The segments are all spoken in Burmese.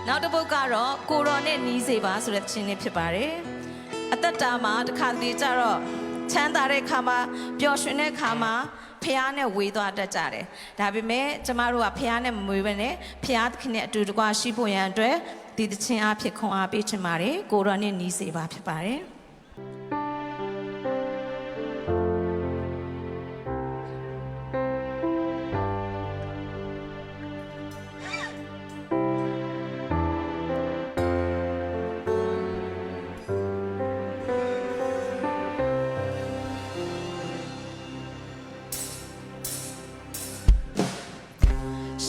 နောက်တစ်ပုဒ်ကတော့ကိုရောနဲ့နီးစေပါဆိုတဲ့ချင်းလေးဖြစ်ပါတယ်အသက်တာမှာတစ်ခါတလေကျတော့ချမ်းသာတဲ့ခါမှာပျော်ရွှင်တဲ့ခါမှာဖះနဲ့ဝေသွားတတ်ကြတယ်ဒါပေမဲ့ကျမတို့ကဖះနဲ့မမွေးဘဲနဲ့ဖះသခင်နဲ့အတူတကွရှိဖို့ရန်အတွက်ဒီတခြင်းအဖြစ်ခွန်အားပေးချင်ပါတယ်ကိုရောနဲ့နီးစေပါဖြစ်ပါတယ်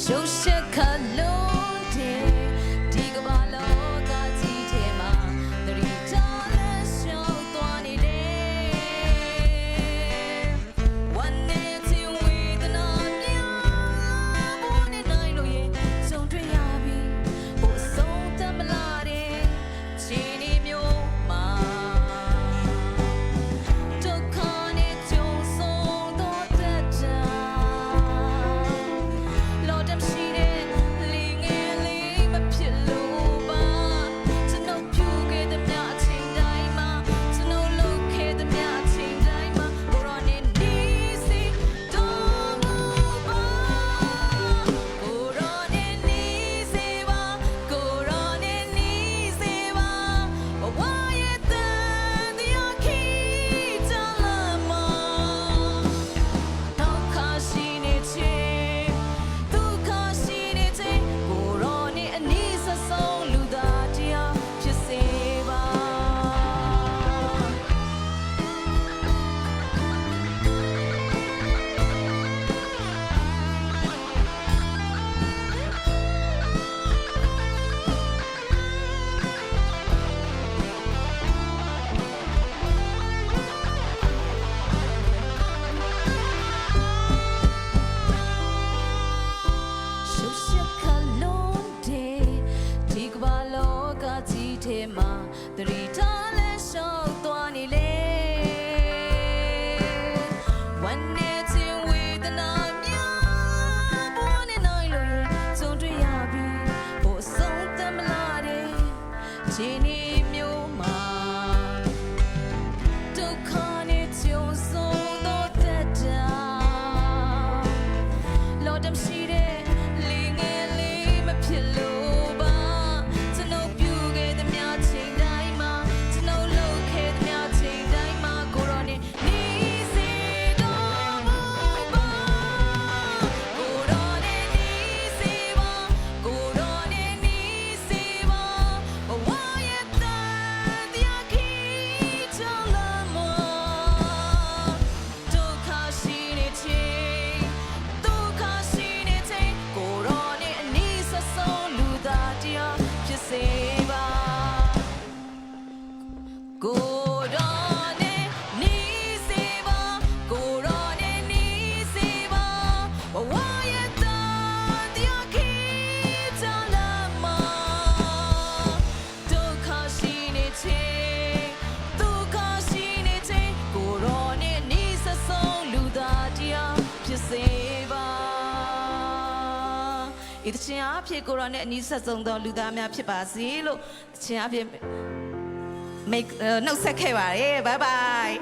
ရှုပ်ရှက်ခလုံးတဲ့ဒီကဘာလောကကြီးထဲမှာတရီတာလက်ရှောက်သွားနေတယ်วันนี้ที่ဝေဒနာများဘုန်းနဲ့နိုင်လို့ရင်စုံတွေ့ရပြီဘို့ဆုံးတမလာတဲ့ခြေနေမျိုးမှာဒုက္ခနဲ့ကြုံဆုံးတော့တတ်တာထဲမှာတရီထားလဲရှောက်သွားနေလေวันนี้ที่ဝေဒနာများဘုန်းနဲ့နိုင်လို့စုံတွေ့ရပြီဘို့ဆုံးတမလာတဲ့ခြေနေမျိုးမှာဒုက္ခနဲ့ကြုံဆုံးတော့တတ်တာလောတမရှိတဲ့လေငယ်လေးမဖြစ်လို့ဒီတခြင်းအဖြစ်ကိုရောနဲ့အနီးဆက်ဆုံးသောလူသားများဖြစ်ပါစေလို့တခြင်းအဖြစ်နှုတ်ဆက်ခဲ့ပါတယ်ဘိုင်ဘိုင်